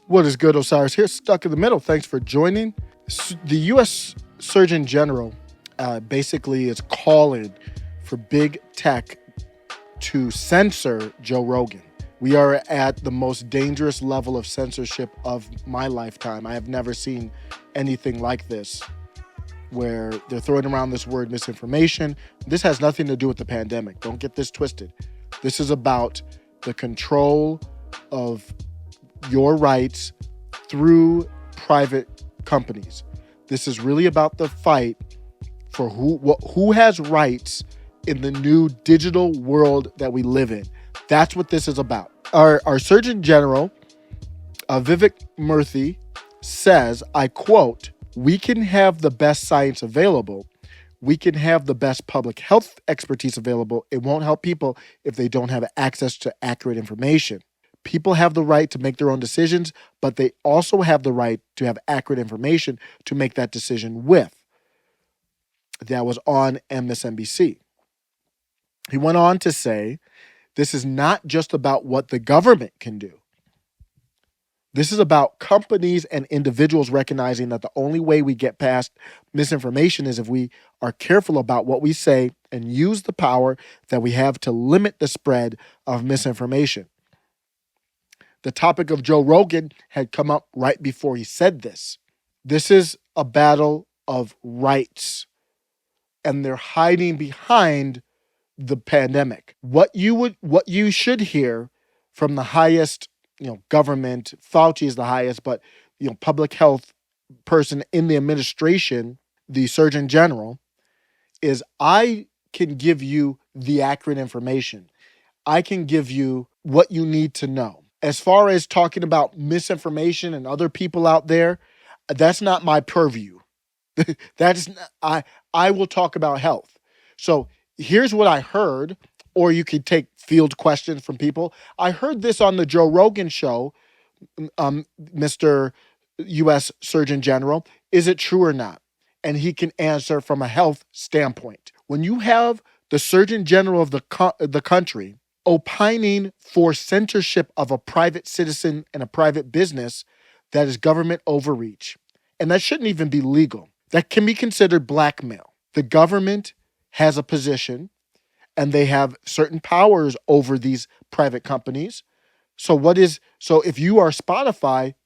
What is good, Osiris? Here, stuck in the middle. Thanks for joining. The U.S. Surgeon General basically is calling for big tech to censor Joe Rogan. We are at the most dangerous level of censorship of my lifetime. I have never seen anything like this, where they're throwing around this word misinformation. This has nothing to do with the pandemic. Don't get this twisted. This is about the control of your rights through private companies. This is really about the fight for who has rights in the new digital world that we live in. That's what this is about. Our Surgeon General, Vivek Murthy, says, I quote, "We can have the best science available. We can have the best public health expertise available. It won't help people if they don't have access to accurate information. People have the right to make their own decisions, but they also have the right to have accurate information to make that decision with." That was on MSNBC. He went on to say, this is not just about what the government can do. This is about companies and individuals recognizing that the only way we get past misinformation is if we are careful about what we say and use the power that we have to limit the spread of misinformation. The topic of Joe Rogan had come up right before he said this. This is a battle of rights, and they're hiding behind the pandemic. What you should hear from the highest, government, Fauci is the highest, but public health person in the administration, the Surgeon General, is I can give you the accurate information. I can give you what you need to know. As far as talking about misinformation and other people out there, that's not my purview. That's not, I will talk about health. So here's what I heard, or you could take field questions from people. I heard this on the Joe Rogan show, Mr. U.S. Surgeon General. Is it true or not? And he can answer from a health standpoint. When you have the Surgeon General of the country opining for censorship of a private citizen and a private business, that is government overreach. And that shouldn't even be legal. That can be considered blackmail. The government has a position and they have certain powers over these private companies. So if you are Spotify,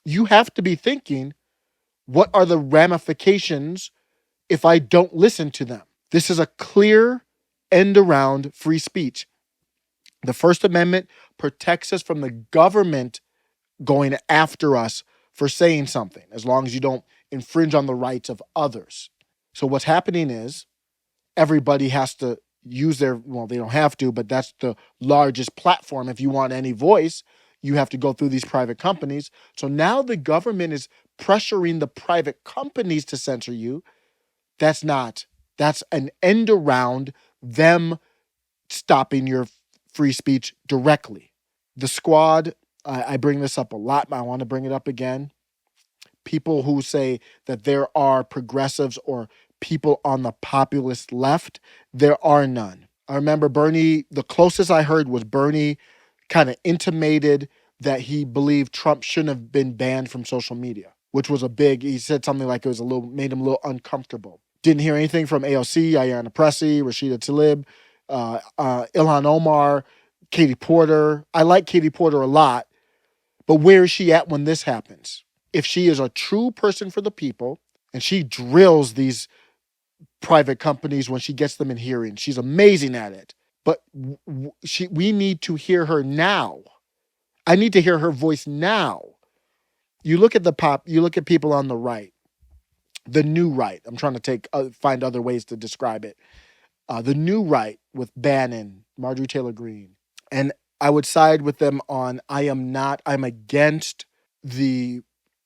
you have to be thinking, what are the ramifications if I don't listen to them? This is a clear end around free speech. The First Amendment protects us from the government going after us for saying something, as long as you don't infringe on the rights of others. So what's happening is everybody has to use they don't have to, but that's the largest platform. If you want any voice, you have to go through these private companies. So now the government is pressuring the private companies to censor you. That's an end around them stopping your free speech directly. The Squad, I bring this up a lot, but I want to bring it up again. People who say that there are progressives or people on the populist left, there are none. I remember Bernie, the closest I heard was Bernie kind of intimated that he believed Trump shouldn't have been banned from social media, which was he said something like it made him a little uncomfortable. Didn't hear anything from AOC, Ayanna Pressley, Rashida Tlaib, Ilhan Omar, Katie Porter. I like Katie Porter a lot, but where is she at when this happens? If she is a true person for the people and she drills these private companies when she gets them in hearing, she's amazing at it. But we need to hear her now. I need to hear her voice now. You look at people on the right, the new right. I'm trying to find other ways to describe it. The new right with Bannon, Marjorie Taylor Greene. And I would side with them on I'm against the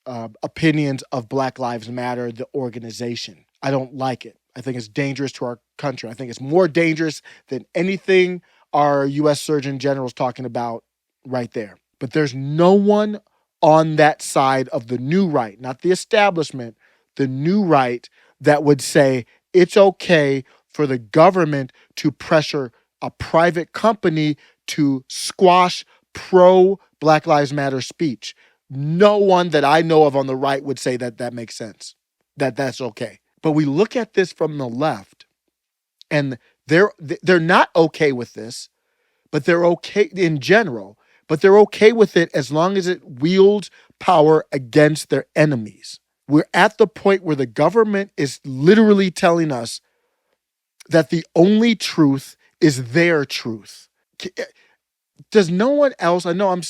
opinions of Black Lives Matter, the organization. I don't like it. I think it's dangerous to our country. I think it's more dangerous than anything our U.S. Surgeon General is talking about right there. But there's no one on that side of the new right, not the establishment, the new right, that would say it's okay for the government to pressure a private company to squash pro Black Lives Matter speech. No one that I know of on the right would say that that makes sense, that that's okay. But we look at this from the left, and they're not okay with this, but they're okay in general, but they're okay with it as long as it wields power against their enemies. We're at the point where the government is literally telling us that the only truth is their truth. Does no one else, I know I'm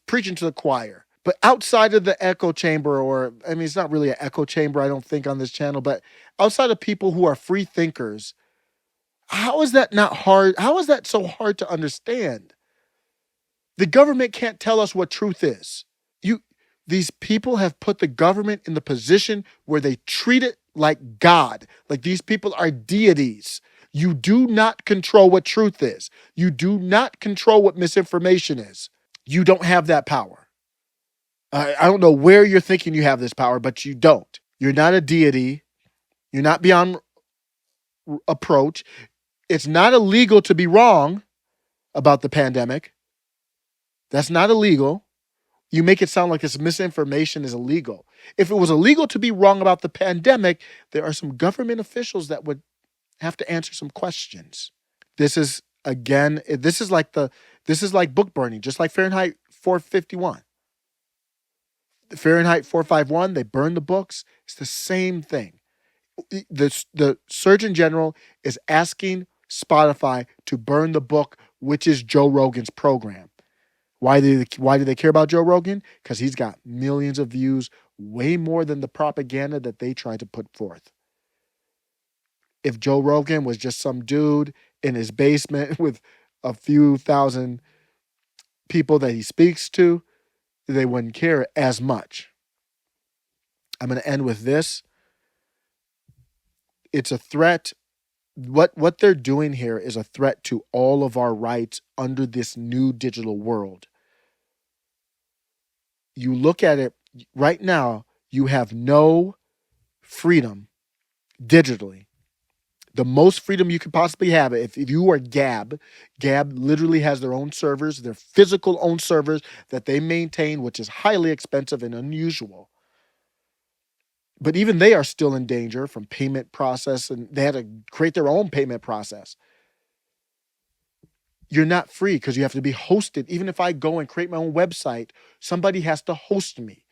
preaching to the choir, but outside of the echo chamber, or I mean, it's not really an echo chamber, I don't think, on this channel, but outside of people who are free thinkers, how is that not hard? How is that so hard to understand? The government can't tell us what truth is. You, these people have put the government in the position where they treat it like God, like these people are deities. You do not control what truth is. You do not control what misinformation is. You don't have that power. I don't know where you're thinking you have this power, but you don't. You're not a deity. You're not beyond approach. It's not illegal to be wrong about the pandemic. That's not illegal. You make it sound like this misinformation is illegal. If it was illegal to be wrong about the pandemic, there are some government officials that would have to answer some questions. This is like book burning, just like Fahrenheit 451. Fahrenheit 451, they burn the books. It's the same thing. The Surgeon General is asking Spotify to burn the book, which is Joe Rogan's program. Why do they care about Joe Rogan? Because he's got millions of views, way more than the propaganda that they try to put forth. If Joe Rogan was just some dude in his basement with a few thousand people that he speaks to, they wouldn't care as much. I'm going to end with this. It's a threat. What they're doing here is a threat to all of our rights under this new digital world. You look at it right now, you have no freedom digitally. The most freedom you could possibly have, if you are Gab literally has their own servers, their physical own servers that they maintain, which is highly expensive and unusual. But even they are still in danger from payment process, and they had to create their own payment process. You're not free because you have to be hosted. Even if I go and create my own website, somebody has to host me.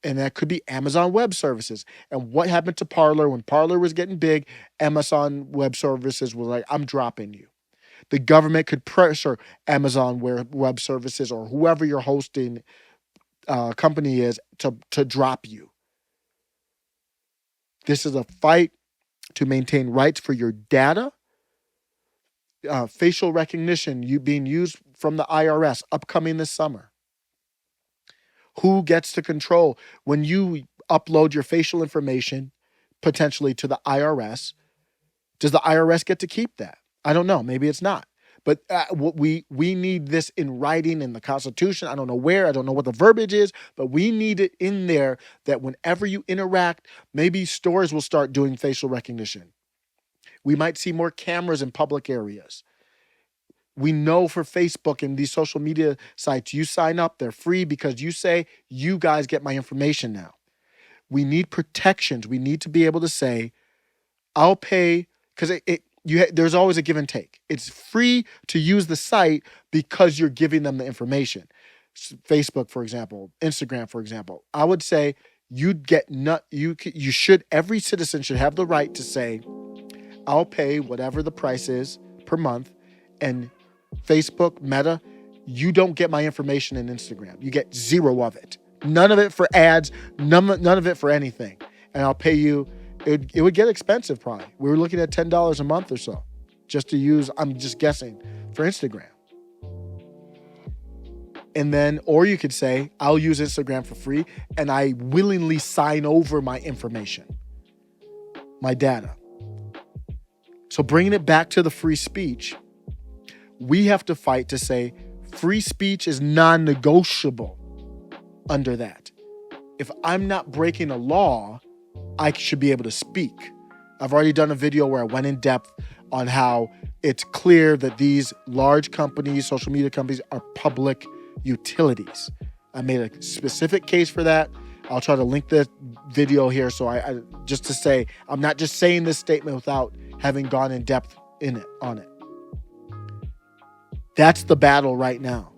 And that could be Amazon Web Services. And what happened to Parler? When Parler was getting big, Amazon Web Services was like, I'm dropping you. The government could pressure Amazon Web Services or whoever your hosting company is to drop you. This is a fight to maintain rights for your data. Facial recognition being used from the IRS upcoming this summer. Who gets to control when you upload your facial information potentially to the IRS? Does the IRS get to keep that? I don't know. Maybe it's not. But we need this in writing in the Constitution. I don't know where. I don't know what the verbiage is, but we need it in there that whenever you interact, maybe stores will start doing facial recognition. We might see more cameras in public areas. We know for Facebook and these social media sites, you sign up, they're free because you say, you guys get my information now. We need protections. We need to be able to say, I'll pay, because there's always a give and take. It's free to use the site because you're giving them the information. Facebook, for example, Instagram, for example. I would say every citizen should have the right to say, I'll pay whatever the price is per month, and Facebook, Meta, you don't get my information in Instagram. You get zero of it. None of it for ads, none of it for anything. And I'll pay you, it would get expensive probably. We were looking at $10 a month or so just to use, I'm just guessing, for Instagram. And then, or you could say, I'll use Instagram for free and I willingly sign over my information, my data. So bringing it back to the free speech, we have to fight to say free speech is non-negotiable under that. If I'm not breaking a law, I should be able to speak. I've already done a video where I went in depth on how it's clear that these large companies, social media companies, are public utilities. I made a specific case for that. I'll try to link the video here. So I just to say, I'm not just saying this statement without having gone in depth on it. That's the battle right now.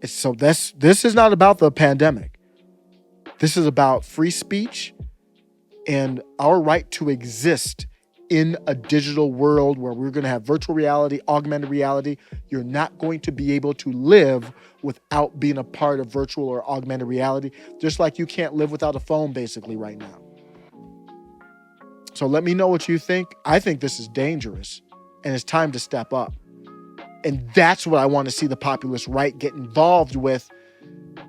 So this is not about the pandemic. This is about free speech and our right to exist in a digital world where we're going to have virtual reality, augmented reality. You're not going to be able to live without being a part of virtual or augmented reality, just like you can't live without a phone basically right now. So let me know what you think. I think this is dangerous and it's time to step up. And that's what I want to see the populist right get involved with,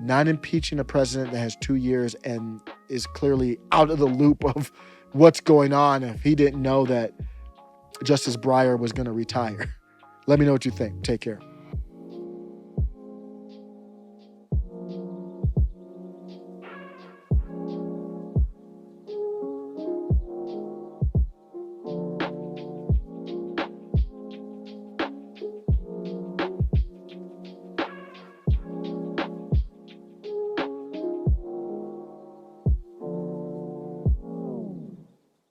not impeaching a president that has 2 years and is clearly out of the loop of what's going on if he didn't know that Justice Breyer was going to retire. Let me know what you think. Take care.